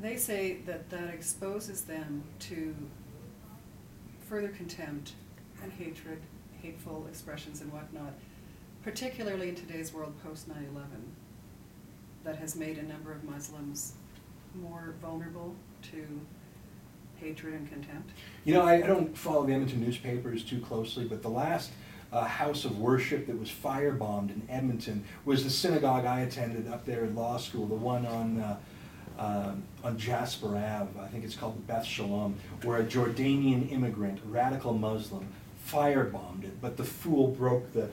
They say that that exposes them to further contempt and hatred, hateful expressions and whatnot, particularly in today's world post 9/11, that has made a number of Muslims more vulnerable to hatred and contempt? You know, I don't follow the Edmonton newspapers too closely, but the last house of worship that was firebombed in Edmonton was the synagogue I attended up there in law school, the one on Jasper Ave. I think it's called the Beth Shalom, where a Jordanian immigrant, radical Muslim, firebombed it, but the fool broke the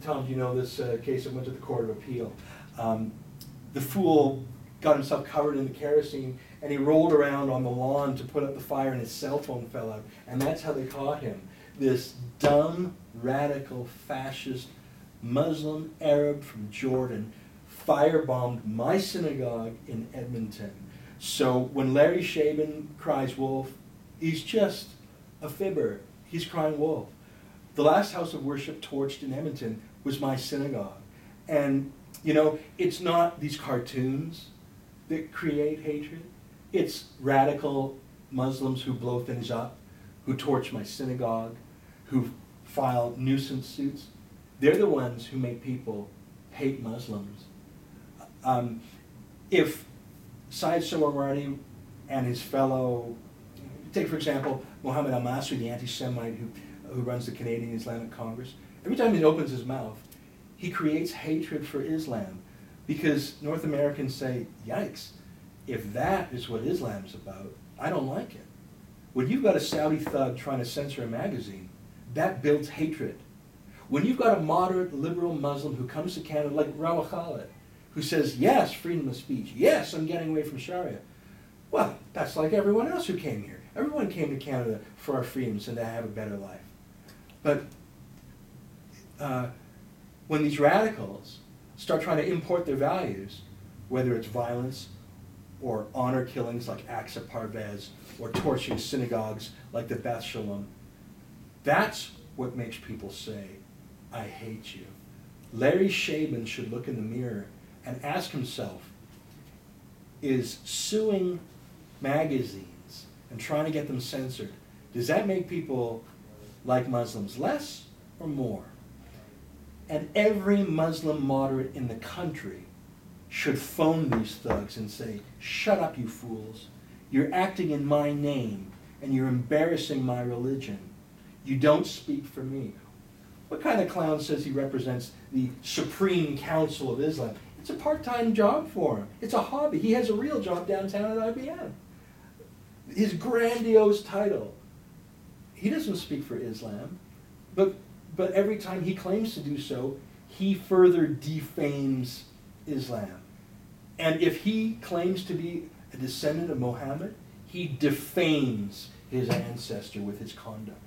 Tom, do you know this case that went to the Court of Appeal? The fool got himself covered in the kerosene, and he rolled around on the lawn to put out the fire, and his cell phone fell out, and that's how they caught him. This dumb, radical, fascist, Muslim Arab from Jordan firebombed my synagogue in Edmonton. So when Larry Shaben cries wolf, he's just a fibber. He's crying wolf. The last house of worship torched in Edmonton was my synagogue. And, you know, it's not these cartoons that create hatred. It's radical Muslims who blow things up, who torch my synagogue, who file nuisance suits. They're the ones who make people hate Muslims. If Syed Sohrawardy and his fellow, take for example, Mohammed Al-Masri, the anti-Semite who runs the Canadian Islamic Congress, every time he opens his mouth, he creates hatred for Islam, because North Americans say, yikes, if that is what Islam is about, I don't like it. When you've got a Saudi thug trying to censor a magazine, that builds hatred. When you've got a moderate liberal Muslim who comes to Canada, like Rawa Khalid, who says, yes, freedom of speech, yes, I'm getting away from Sharia. Well, that's like everyone else who came here. Everyone came to Canada for our freedoms and to have a better life. But when these radicals start trying to import their values, whether it's violence or honor killings like Aqsa Parvez, or torching synagogues like the Beth Shalom, that's what makes people say, I hate you. Larry Shaben should look in the mirror and ask himself, is suing magazines and trying to get them censored, does that make people like Muslims less or more? And every Muslim moderate in the country should phone these thugs and say, shut up, you fools. You're acting in my name, and you're embarrassing my religion. You don't speak for me. What kind of clown says he represents the Supreme Council of Islam? It's a part-time job for him. It's a hobby. He has a real job downtown at IBM. His grandiose title. He doesn't speak for Islam, but every time he claims to do so, he further defames Islam. And if he claims to be a descendant of Muhammad, he defames his ancestor with his conduct.